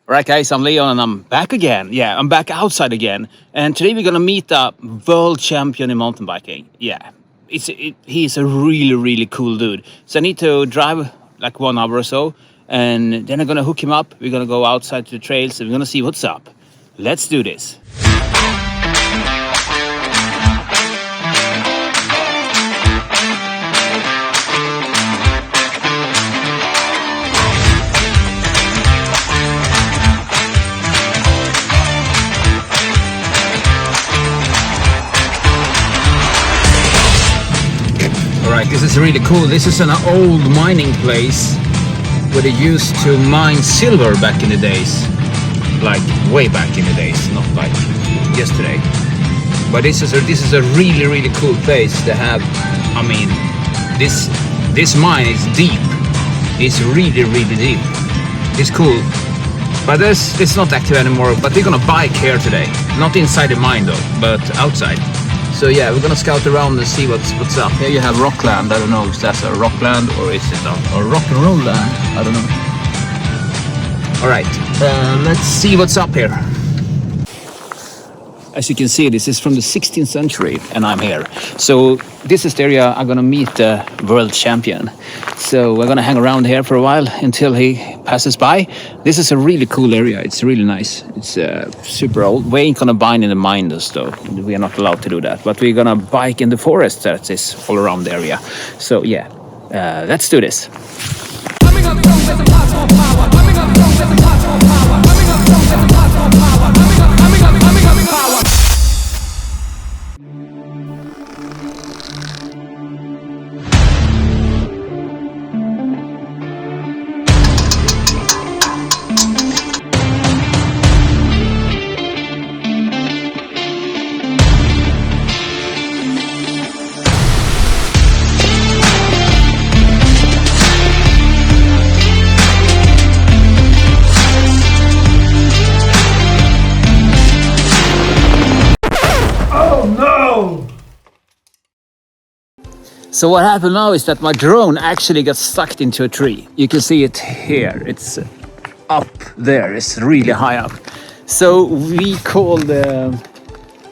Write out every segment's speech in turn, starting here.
Alright guys, I'm Leon and I'm back again. Yeah, I'm back outside again. And today we're gonna meet a world champion in mountain biking. Yeah, he's a really cool dude. So I need to drive like 1 hour or so. And then I'm gonna hook him up. We're gonna go outside to the trails and we're gonna see what's up. Let's do this. Alright, this is really cool. This is an old mining place where they used to mine silver back in the days. Like way back in the days, not like yesterday. But this is a really cool place to have. I mean, this mine is deep. It's really deep. It's cool. But it's not active anymore. But we're gonna bike here today. Not inside the mine though, but outside. So yeah, we're gonna scout around and see what's up. Here you have Rockland. I don't know if that's a Rockland or is it a rock and roll land. I don't know. All right, let's see what's up here. As you can see, this is from the 16th century, and I'm here. So this is the area I'm gonna meet the world champion. So we're gonna hang around here for a while until he passes by. This is a really cool area. It's really nice. It's super old. We ain't gonna bind in the mine though. We are not allowed to do that. But we're gonna bike in the forest that is all around the area. So yeah, let's do this. So what happened now is that my drone actually got stuck into a tree. You can see it here. It's up there. It's really high up. So we called the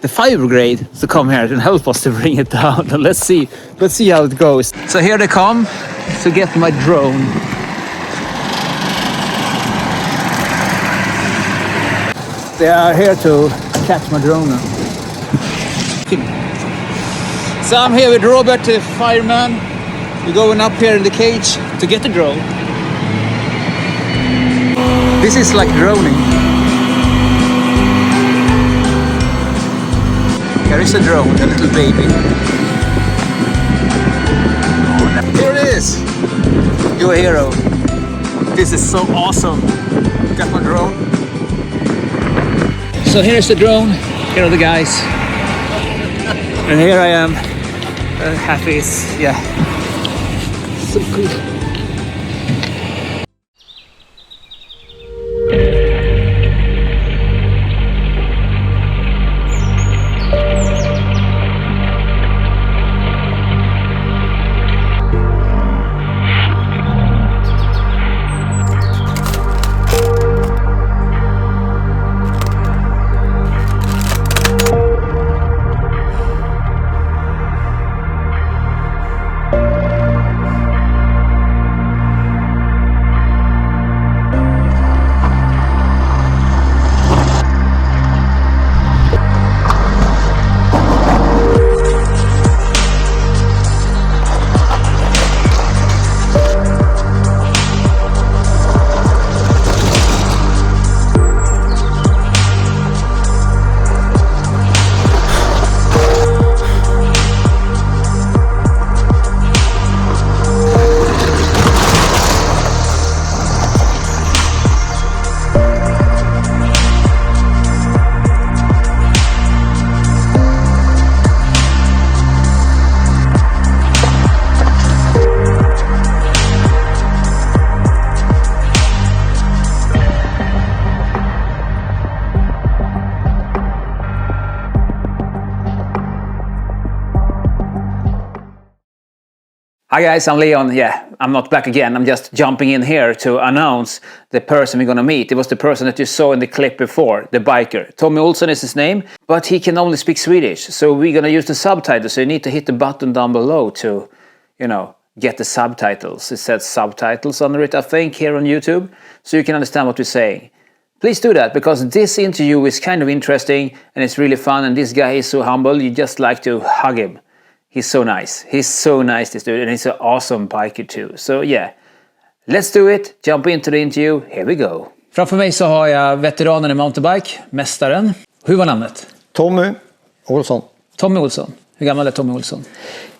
fire brigade to come here and help us to bring it down. And let's see how it goes. So here they come to get my drone. They are here to catch my drone now. So I'm here with Robert, the fireman. We're going up here in the cage to get the drone. This is like droning. Here is a drone, a little baby. Here it is. You're a hero. This is so awesome. Got my drone. So here's the drone. Here are the guys. And here I am. Happy, yeah, so cool. Hi guys, I'm Leon. Yeah, I'm not back again. I'm just jumping in here to announce the person we're gonna meet. It was the person that you saw in the clip before, the biker. Tommy Olsson is his name, but he can only speak Swedish. So we're gonna use the subtitles. So you need to hit the button down below to, get the subtitles. It says subtitles under it, I think, here on YouTube, so you can understand what we're saying. Please do that, because this interview is kind of interesting and it's really fun, and this guy is so humble, you just like to hug him. He's so nice. He's so nice, this dude, and he's an awesome biker too. So yeah, let's do it. Jump into the interview. Here we go. Framför mig så har jag veteranen i mountainbike, mästaren. Hur var namnet? Tommy Olsson. Tommy Olsson. Hur gammal är Tommy Olsson?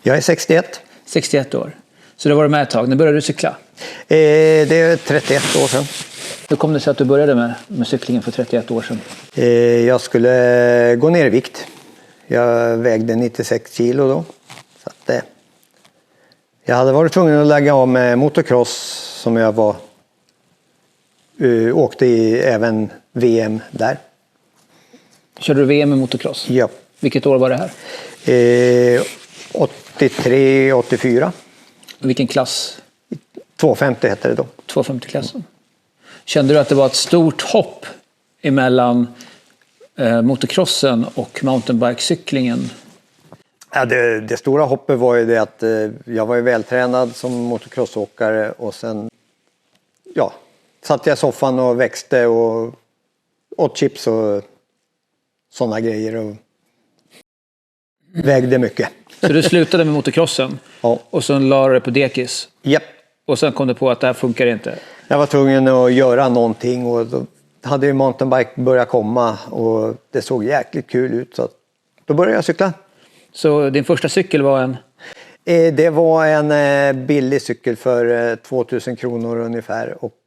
Jag är 61. 61 år. Så du har varit med ett tag. När började du cykla? Det är 31 år sedan. Hur kom det sig att du började med cyklingen för 31 år sedan? Jag skulle gå ner i vikt. Jag vägde 96 kilo då. Så att, jag hade varit tvungen att lägga av med motocross som jag åkte i även VM där. Körde du VM i motocross? Ja. Vilket år var det här? 83, 84. Vilken klass? 250 hette det då. 250-klassen. Kände du att det var ett stort hopp emellan motocrossen och mountainbikecyklingen? Ja, det stora hoppet var ju det att jag var ju vältränad som motocrossåkare, och sen satt jag i soffan och växte och åt chips och sådana grejer och vägde mycket. Så du slutade med motocrossen? Ja. Och sen la du det på dekis? Japp. Och sen kom du på att det här funkar inte? Jag var tvungen att göra någonting, och då hade ju mountainbike börjat komma och det såg jäkligt kul ut, så då började jag cykla. Så din första cykel var en? Det var en billig cykel för 2000 kronor ungefär, och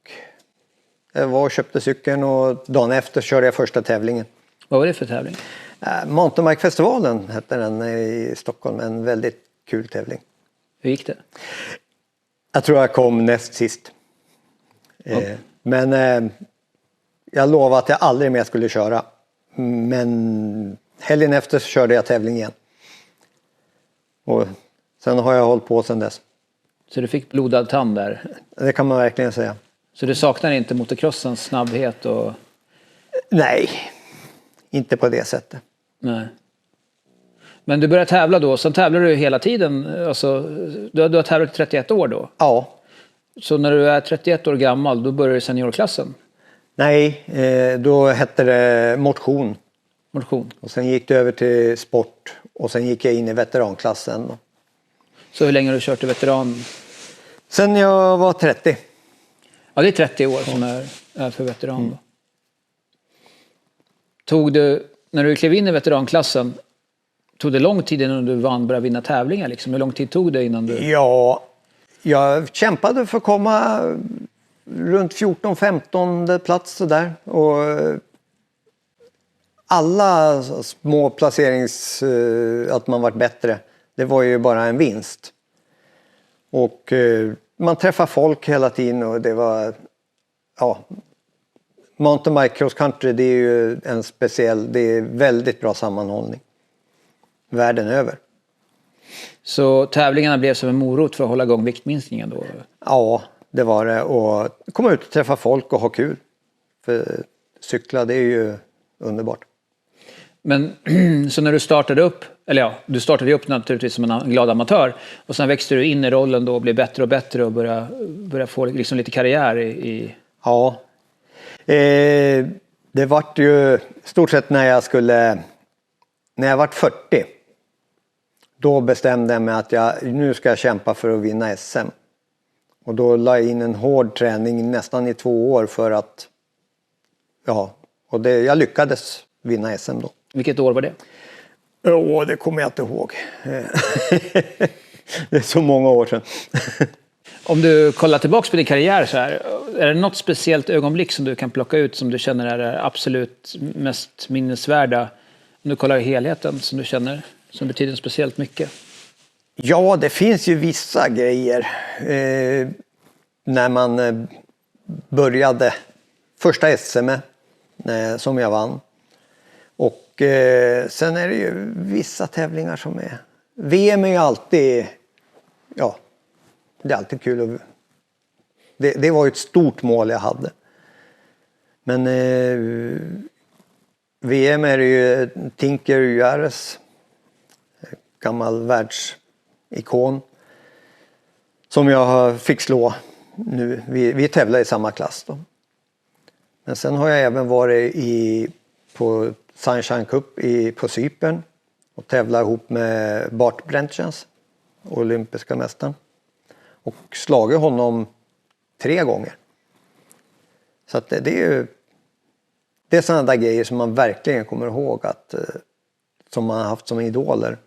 jag var och köpte cykeln, och dagen efter körde jag första tävlingen. Vad var det för tävling? Mountainbikefestivalen hette den i Stockholm, en väldigt kul tävling. Hur gick det? Jag tror jag kom näst sist. Men jag lovade att jag aldrig mer skulle köra. Men helgen efter så körde jag tävling igen. Och sen har jag hållit på sedan dess. Så du fick blodad tand där? Det kan man verkligen säga. Så du saknar inte motocrossens snabbhet? Nej, inte på det sättet. Nej. Men du började tävla då, sen tävlar du hela tiden. Alltså, du har tävlat i 31 år då? Ja. Så när du är 31 år gammal, då börjar du seniorklassen? Nej, då hette det motion. Motion. Och sen gick det över till sport, och sen gick jag in i veteranklassen då. Så hur länge har du kört i veteran? Sen jag var 30. Ja, det är 30 år som är för veteran då. Tog du, när du klev in i veteranklassen, tog det lång tid innan du började vinna tävlingar liksom? Hur lång tid tog det innan du... Ja, jag kämpade för att komma runt 14-15 plats så där, och alla små placerings att man varit bättre, det var ju bara en vinst. Och man träffar folk hela tiden, och det var mountainbike cross country, det är ju det är väldigt bra sammanhållning världen över. Så tävlingarna blev som en morot för att hålla igång viktminskningen då? Ja, det var det, och komma ut och träffa folk och ha kul. För cykla, det är ju underbart. Men så när du startade upp, du startade upp naturligtvis som en glad amatör, och sen växte du in i rollen då och blev bättre och bättre och började få liksom lite karriär i... Ja, det vart ju stort sett när jag vart 40. Då bestämde jag mig att nu ska jag kämpa för att vinna SM. Och då la jag in en hård träning nästan i 2 år för att, jag lyckades vinna SM då. Vilket år var det? Det kommer jag inte ihåg. Det är så många år sedan. Om du kollar tillbaka på din karriär så här, är det något speciellt ögonblick som du kan plocka ut som du känner är det absolut mest minnesvärda? Om du kollar helheten som du känner som betyder speciellt mycket? Ja, det finns ju vissa grejer. När man började första SM som jag vann. Och sen är det ju vissa tävlingar som är... VM är ju alltid det är alltid kul att... Det var ju ett stort mål jag hade. Men VM är det ju Tinker Juarez, gammal världsikon, som jag fick slå nu. Vi tävlar i samma klass då. Men sen har jag även varit på Sunshine Cup på Cypern och tävlat ihop med Bart Brentjens, olympiska mästaren. Och slagit honom 3 gånger. Så att det är ju... Det är sådana där grejer som man verkligen kommer ihåg som man har haft som idoler.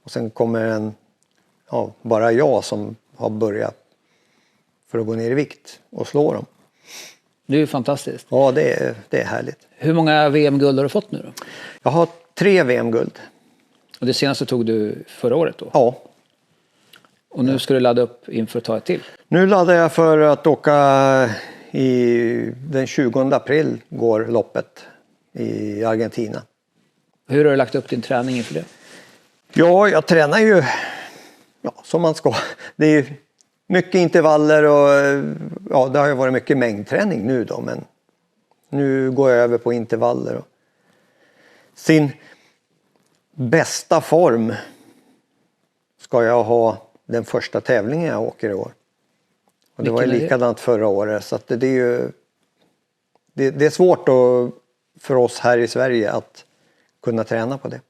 Och sen kommer bara jag som har börjat för att gå ner i vikt och slå dem. Det är ju fantastiskt. Ja, det är härligt. Hur många VM-guld har du fått nu då? Jag har 3 VM-guld. Och det senaste tog du förra året då? Ja. Och nu ska du ladda upp inför att ta ett till? Nu laddar jag för att åka den 20 april går loppet i Argentina. Hur har du lagt upp din träning inför det? Ja, jag tränar ju som man ska. Det är ju mycket intervaller och det har ju varit mycket mängdträning nu då, men nu går jag över på intervaller. Och sin bästa form ska jag ha den första tävlingen jag åker i år. Och det var ju likadant förra året, så att det är ju det är svårt för oss här i Sverige att kunna träna på det.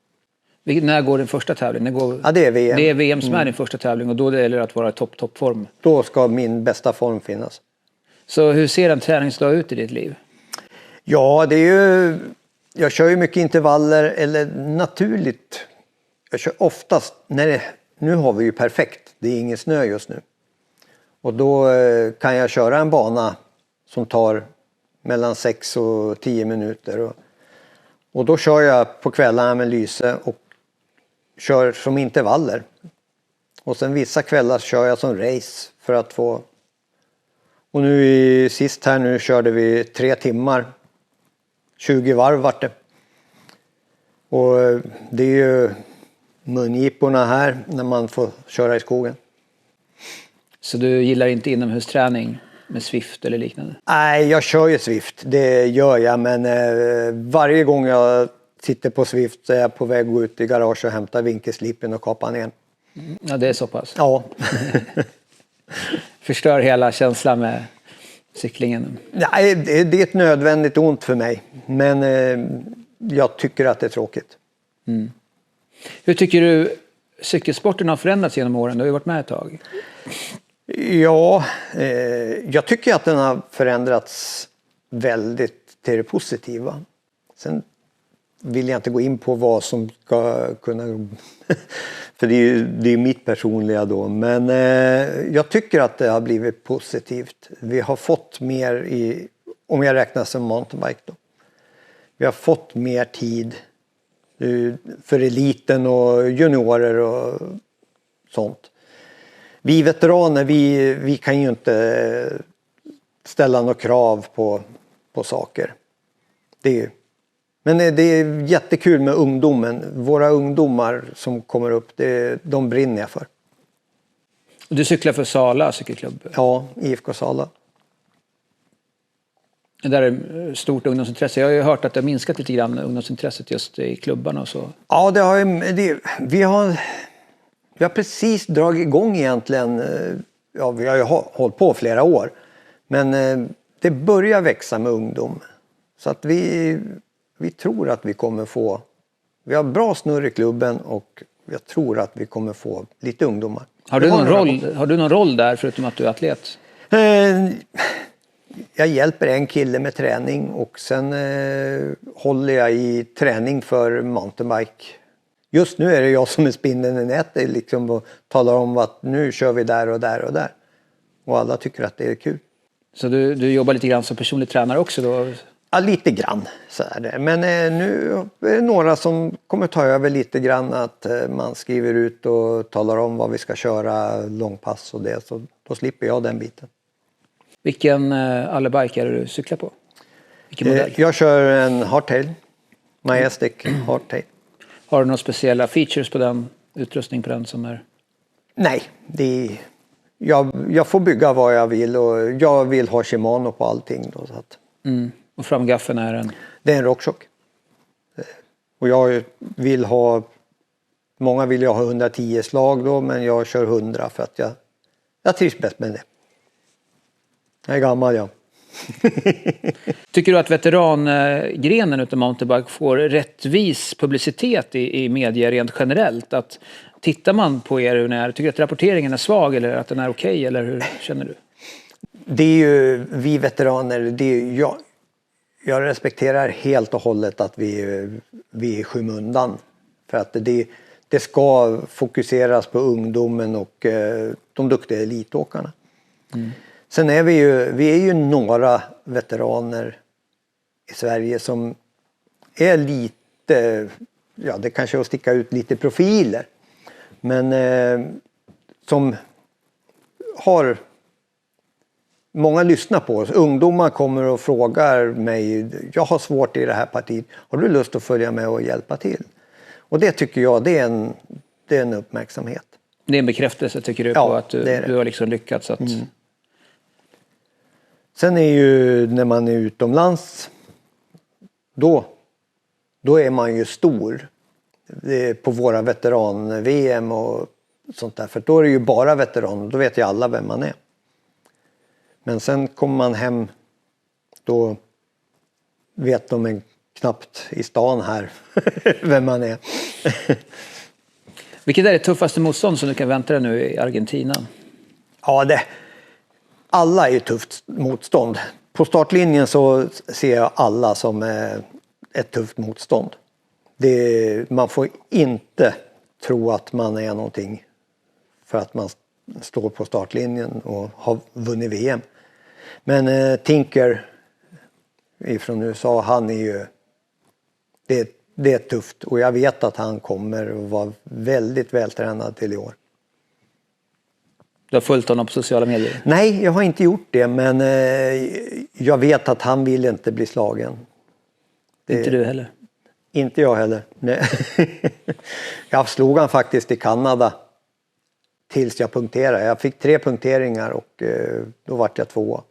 När går din första tävling? Ja, det är VM. Det är VM som är din första tävling och då gäller det att vara i toppform. Då ska min bästa form finnas. Så hur ser en träningsdag ut i ditt liv? Ja, det är ju... Jag kör ju mycket intervaller, eller naturligt. Jag kör oftast nu har vi ju perfekt. Det är ingen snö just nu. Och då kan jag köra en bana som tar mellan 6 och 10 minuter. Och då kör jag på kvällarna med lyse och kör som intervaller. Och sen vissa kvällar kör jag som race för att få... Och sist här nu körde vi 3 timmar. 20 varv vart det. Och det är ju mungiporna här när man får köra i skogen. Så du gillar inte inomhusträning med Swift eller liknande? Nej, jag kör ju Swift. Det gör jag, men varje gång jag sitter på Swift så är jag på väg att gå ut i garage och hämta vinkelslipen och kapa ner. Ja, det är så pass. Ja. Förstör hela känslan med cyklingen. Nej, det är ett nödvändigt ont för mig. Men jag tycker att det är tråkigt. Mm. Hur tycker du cykelsporten har förändrats genom åren? Du har ju varit med ett tag. Ja, jag tycker att den har förändrats väldigt till det positiva. Sen vill jag inte gå in på vad som ska kunna... För det är mitt personliga då. Men jag tycker att det har blivit positivt. Vi har fått mer om jag räknar som mountainbike då. Vi har fått mer tid för eliten och juniorer och sånt. Vi veteraner, vi kan ju inte ställa några krav på saker. Men det är jättekul med ungdomen. Våra ungdomar som kommer upp, de brinner jag för. Du cyklar för Sala cykelklubb? Ja, IFK Sala. Det där är stort ungdomsintresse. Jag har ju hört att det har minskat lite grann ungdomsintresset just i klubbarna och så. Ja, vi har precis dragit igång egentligen. Ja, vi har ju hållit på flera år. Men det börjar växa med ungdom. Så att vi tror att vi kommer få... Vi har bra snurr i klubben och jag tror att vi kommer få lite ungdomar. Har du någon roll där förutom att du är atlet? Jag hjälper en kille med träning och sen håller jag i träning för mountainbike. Just nu är det jag som är spindeln i nätet liksom, och talar om att nu kör vi där och där och där. Och alla tycker att det är kul. Så du jobbar lite grann som personlig tränare också då? Ja, lite grann så är det. Men nu är det några som kommer ta över lite grann att man skriver ut och talar om vad vi ska köra, långpass och det. Så då slipper jag den biten. Vilken allebike är det du cyklar på? Vilken modell? Jag kör en hardtail. Majestic hardtail. Har du några speciella features på den, utrustning på den som är? Nej, jag får bygga vad jag vill och jag vill ha Shimano på allting. Då, så att, Och framgaffeln är en... det är en RockShox. Och jag vill ha, många vill ju ha 110 slag då, men jag kör 100 för att jag trivs bäst med det. Jag är gammal, ja. Tycker du att veterangrenen utav mountainbike får rättvis publicitet i media rent generellt? Att tittar man på er hur ni är, tycker du att rapporteringen är svag eller att den är okej, eller hur känner du? Det är ju vi veteraner, det är ju, jag respekterar helt och hållet att vi är i skymundan. För att det ska fokuseras på ungdomen och de duktiga elitåkarna. Sen är vi är ju några veteraner i Sverige som är lite, ja det kanske är att sticka ut lite profiler. Men som har, många lyssnar på oss. Ungdomar kommer och frågar mig, jag har svårt i det här partiet, har du lust att följa med och hjälpa till? Och det tycker jag, det är en uppmärksamhet. Det är en bekräftelse tycker du på att du har liksom lyckats att... Sen är ju när man är utomlands, då är man ju stor. Det är på våra veteran-VM och sånt där. För då är det ju bara veteran, då vet ju alla vem man är. Men sen kommer man hem, då vet de knappt i stan här vem man är. Vilket är det tuffaste motstånd som du kan vänta dig nu i Argentina? Ja, alla är tufft motstånd. På startlinjen så ser jag alla som ett tufft motstånd. Man får inte tro att man är någonting för att man står på startlinjen och har vunnit VM. Men Tinker ifrån USA, han är ju... Det är tufft och jag vet att han kommer att vara väldigt vältränad till i år. Du har följt honom på sociala medier? Nej, jag har inte gjort det, men jag vet att han vill inte bli slagen. Inte du heller? Inte jag heller. Nej. Jag slog han faktiskt i Kanada tills jag punkterade. Jag fick 3 punkteringar och då vart jag 2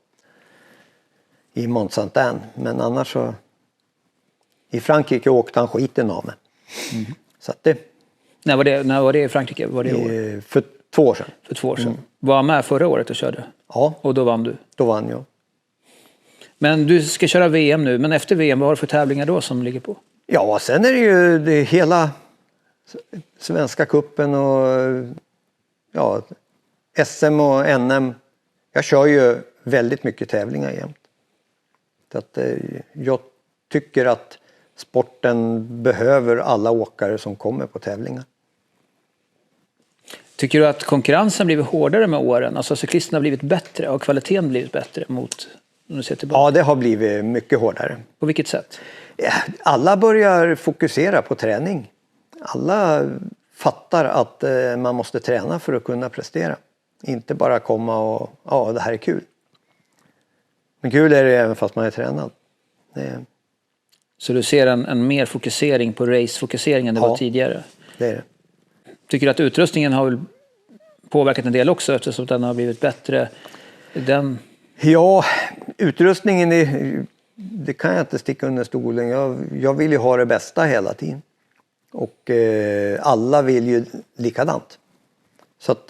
i Mont Saint-Anne. Men annars så... I Frankrike åkte han skiten av mig. Så att det... När var det i Frankrike? Var det år? För 2 år sedan. För 2 år sedan. Var han med förra året och körde? Ja. Och då vann du? Då vann jag. Men du ska köra VM nu. Men efter VM, vad har du för tävlingar då som ligger på? Ja, sen är det ju hela Svenska cupen och ja, SM och NM. Jag kör ju väldigt mycket tävlingar jämt. Så att, jag tycker att sporten behöver alla åkare som kommer på tävlingar. Tycker du att konkurrensen blivit hårdare med åren? Alltså cyklisterna har blivit bättre och kvaliteten blivit bättre mot om du ser tillbaka? Ja, det har blivit mycket hårdare. På vilket sätt? Alla börjar fokusera på träning. Alla fattar att man måste träna för att kunna prestera. Inte bara komma och ja, det här är kul. Men kul är det även fast man är tränad. Så du ser en mer fokusering på racefokusering än det var tidigare? Det är det. Tycker du att utrustningen har väl påverkat en del också eftersom den har blivit bättre? Ja, utrustningen det kan jag inte sticka under stolen. Jag vill ju ha det bästa hela tiden. Och alla vill ju likadant. Så att,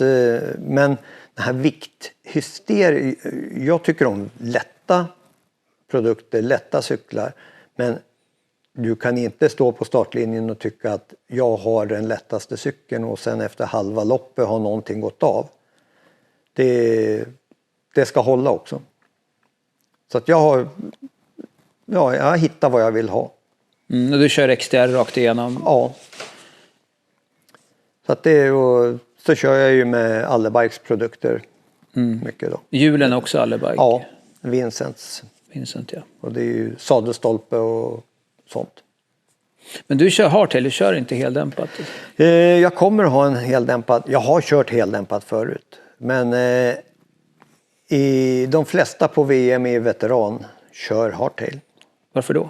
men den här vikthysterin, jag tycker om lätta produkter, lätta cyklar. Men du kan inte stå på startlinjen och tycka att jag har den lättaste cykeln och sen efter halva loppet har någonting gått av. Det ska hålla också. Så att jag har hittat vad jag vill ha. Och du kör XTR rakt igenom? Ja. Så att så kör jag ju med Allebikes produkter mycket då. Hjulen också Allebike? Ja, Vincent, ja. Och det är ju sadelstolpe och sånt. Men du kör hardtail, du kör inte heldämpat? Jag kommer ha en heldämpad. Jag har kört heldämpat förut. Men de flesta på VM i veteran kör hardtail. Varför då?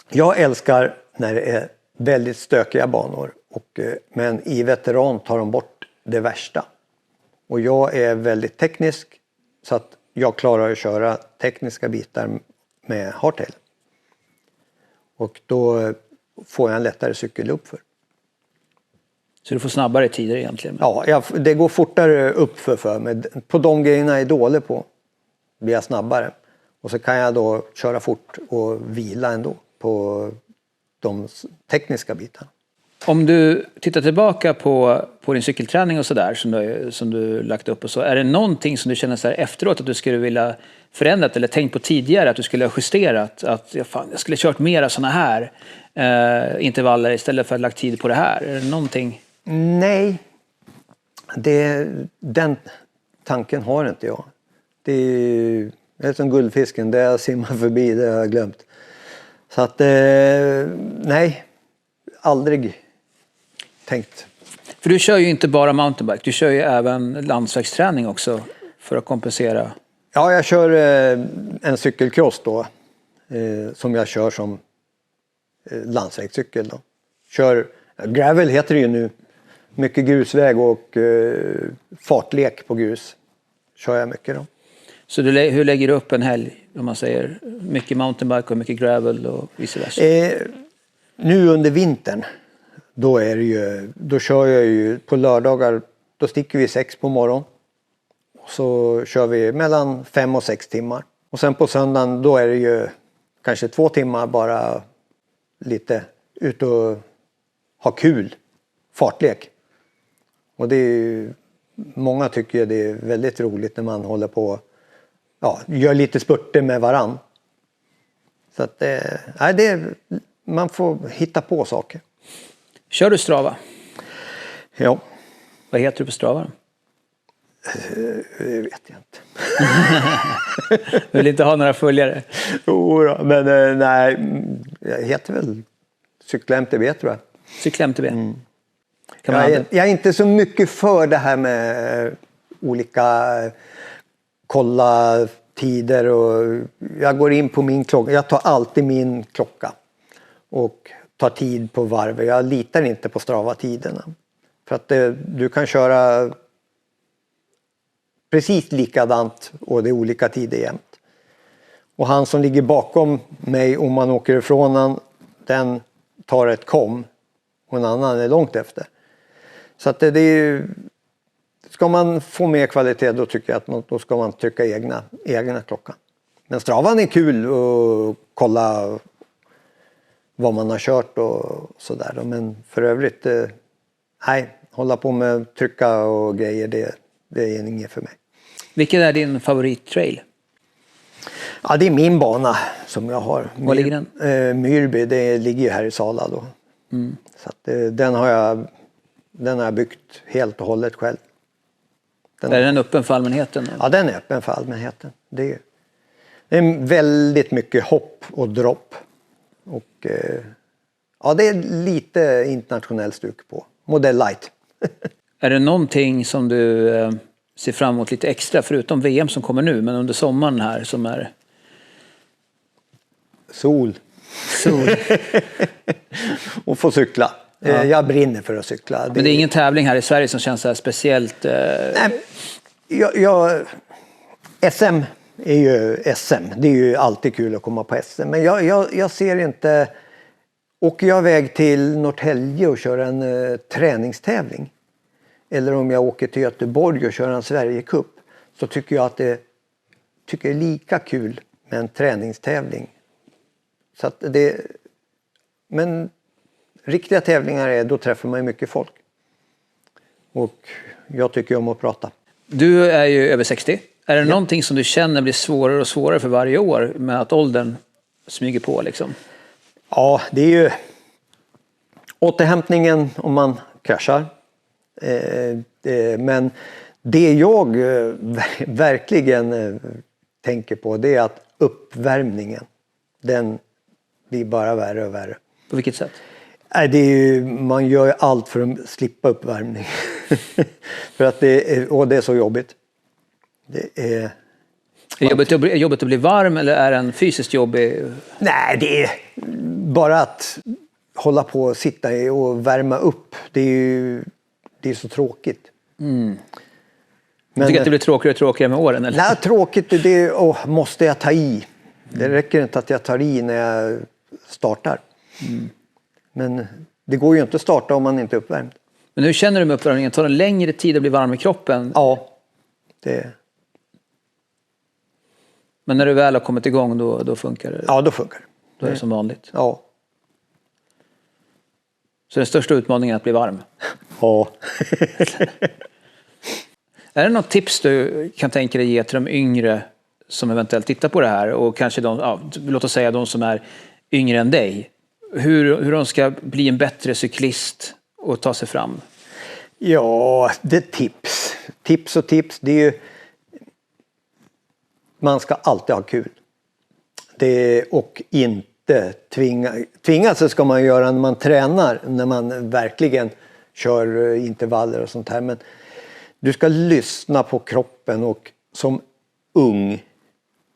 Jag älskar när det är väldigt stökiga banor. Men i veteran tar de bort det värsta. Och jag är väldigt teknisk så att jag klarar att köra tekniska bitar med hardtail. Och då får jag en lättare cykel uppför. Så du får snabbare tider egentligen? Ja, det går fortare uppför för mig. På de grejerna jag är dålig på blir jag snabbare. Och så kan jag då köra fort och vila ändå på de tekniska bitarna. Om du tittar tillbaka på din cykelträning och sådär som du lagt upp och så. Är det någonting som du känner så här efteråt att du skulle vilja förändrat eller tänkt på tidigare att du skulle ha justerat? Att jag skulle ha kört mera sådana här intervaller istället för att lagt tid på det här. Är det någonting? Nej, den tanken har inte jag. Det är som guldfisken, det jag simmar förbi, det har jag glömt. Så att, nej, aldrig tänkt. För du kör ju inte bara mountainbike, du kör ju även landsvägsträning också för att kompensera. Ja, jag kör en cykelcross då, som jag kör som landsvägscykel då. Kör, gravel heter det ju nu, mycket grusväg och fartlek på grus kör jag mycket då. Så hur lägger du upp en helg om man säger mycket mountainbike och mycket gravel och vice versa? Nu under vintern då kör jag ju på lördagar, då sticker vi 6 på morgon. Så kör vi mellan 5 och 6 timmar. Och sen på söndagen då är det ju kanske 2 timmar bara lite ut och ha kul, fartlek. Och det är ju, många tycker det är väldigt roligt när man håller på, gör lite spurter med varann. Så att man får hitta på saker. Kör du Strava? Ja. Vad heter du på Strava? Det vet jag inte. Vill inte ha några följare? Jo, men nej, jag heter väl Cykla MTB tror jag. Cykla MTB? Jag är inte så mycket för det här med olika kolla tider och jag går in på min klocka. Jag tar alltid min klocka och tar tid på varv. Jag litar inte på Strava-tiderna. För att du kan köra precis likadant och det är olika tider jämt. Och han som ligger bakom mig om man åker ifrån han, den tar ett kom och en annan är långt efter. Så att det är ju, ska man få mer kvalitet då tycker jag att då ska man trycka egna klockan. Men Stravan är kul att kolla vad man har kört och sådär. Men för övrigt, nej, hålla på med trycka och grejer, det är inget för mig. Vilken är din favorittrail? Ja, det är min bana som jag har. Var ligger den? Myrby, det ligger ju här i Sala då. Mm. Så att, den har jag byggt helt och hållet själv. Är den öppen för allmänheten? Ja, den är öppen för allmänheten. Det är väldigt mycket hopp och dropp. Och det är lite internationell stuk på. Modell light. Är det någonting som du ser fram emot lite extra förutom VM som kommer nu men under sommaren här som är? Sol. Och få cykla. Ja. Jag brinner för att cykla. Men det är ingen tävling här i Sverige som känns så här speciellt? Nej, SM är ju SM. Det är ju alltid kul att komma på SM. Men jag ser inte... Åker jag iväg till Norrtälje och kör en träningstävling eller om jag åker till Göteborg och kör en Sverigecup så tycker jag att det är lika kul med en träningstävling. Så att men riktiga tävlingar då träffar man ju mycket folk. Och jag tycker om att prata. Du är ju över 60. Är det någonting som du känner blir svårare och svårare för varje år med att åldern smyger på liksom? Ja, det är ju återhämtningen om man kraschar. Men det jag verkligen tänker på det är att uppvärmningen, den blir bara värre och värre. På vilket sätt? Man gör ju allt för att slippa uppvärmning. För att det är så jobbigt. Är det jobbigt att bli varm eller är den fysiskt jobbig? Nej, det är bara att hålla på och sitta och värma upp. Det är så tråkigt. Du tycker att det blir tråkigare och tråkigare med åren? Eller? Nej, tråkigt, det måste jag ta i. Det räcker inte att jag tar i när jag startar. Men det går ju inte att starta om man inte är uppvärmd. Men hur känner du med uppvärmningen? Tar det längre tid att bli varm i kroppen? Ja, Men när du väl har kommit igång då funkar det? Ja, då funkar det. Då är det som vanligt? Ja. Så den största utmaningen är att bli varm? Ja. Är det något tips du kan tänka dig ge till de yngre som eventuellt tittar på det här och kanske låt oss säga de som är yngre än dig? Hur de ska bli en bättre cyklist och ta sig fram? Ja, det är tips. Tips. Det är ju... Man ska alltid ha kul. Och inte tvinga så ska man göra när man tränar. När man verkligen kör intervaller och sånt här. Men du ska lyssna på kroppen och som ung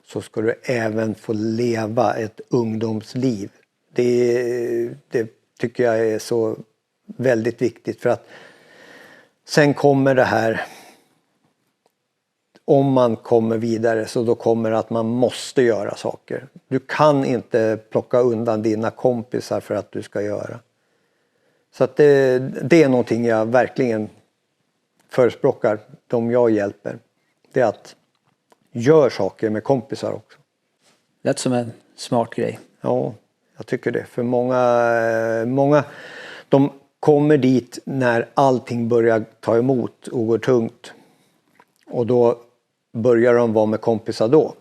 så ska du även få leva ett ungdomsliv. Det tycker jag är så väldigt viktigt för att sen kommer det här, om man kommer vidare så då kommer det att man måste göra saker. Du kan inte plocka undan dina kompisar för att du ska göra. Så att det är någonting jag verkligen förespråkar, de jag hjälper. Det är att gör saker med kompisar också. Det är som en smart grej. Ja, jag tycker det. För många de kommer dit när allting börjar ta emot och går tungt. Och då börjar de vara med kompisar då.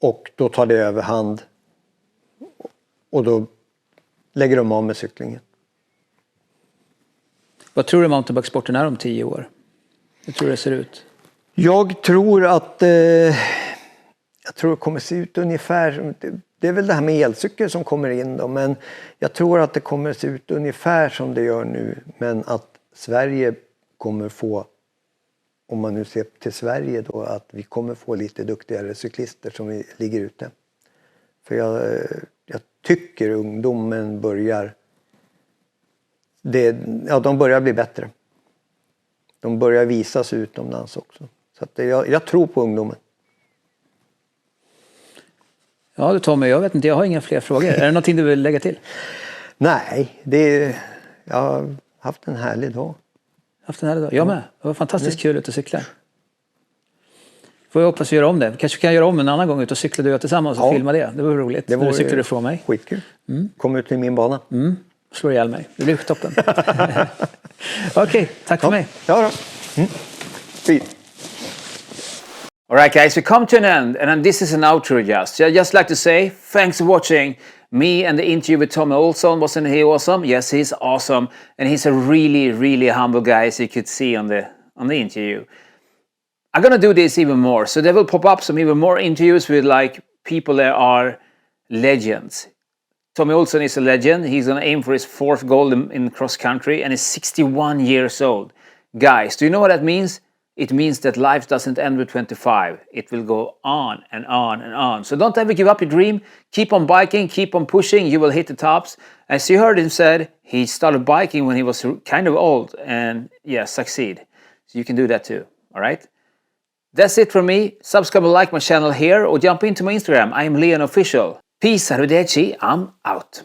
Och då tar det överhand. Och då lägger de av med cyklingen. Vad tror du mountainbikesporten är om 10 år? Hur tror du det ser ut? Jag tror att jag tror det kommer se ut ungefär. Det är väl det här med elcykel som kommer in då. Men jag tror att det kommer se ut ungefär som det gör nu. Men att Sverige kommer få, om man nu ser till Sverige då, att vi kommer få lite duktigare cyklister som ligger ute. För jag tycker ungdomen börjar de börjar bli bättre. De börjar visa sig utomlands också. Så att jag tror på ungdomen. Ja du Tommy, jag vet inte, jag har inga fler frågor. Är det någonting du vill lägga till? Nej, jag har haft en härlig dag. Jag med. Det var fantastiskt kul ut att cykla. Får jag hoppas vi gör om det. Kanske kan göra om en annan gång ut och cykla du och jag tillsammans och filma det. Det var roligt. Det var cyklade du från mig. Skitkul. Kom ut till min bana. Slår ihjäl mig. Det blir toppen. Okej, tack för mig. Ja då. Fint. All right, guys, we come to an end, and this is an outro just. So I'd just like to say thanks for watching me and the interview with Tommy Olsson. Wasn't he awesome? Yes, he's awesome, and he's a really, really humble guy, as you could see on the interview. I'm gonna do this even more, so there will pop up some even more interviews with like people that are legends. Tommy Olsson is a legend. He's gonna aim for his 4th gold in cross country, and he's 61 years old. Guys, do you know what that means? It means that life doesn't end with 25. It will go on and on and on. So don't ever give up your dream. Keep on biking, keep on pushing. You will hit the tops. As you heard him said, he started biking when he was kind of old and succeed. So you can do that too. All right? That's it from me. Subscribe and like my channel here or jump into my Instagram. I am Leon Official. Peace, arrivederci. I'm out.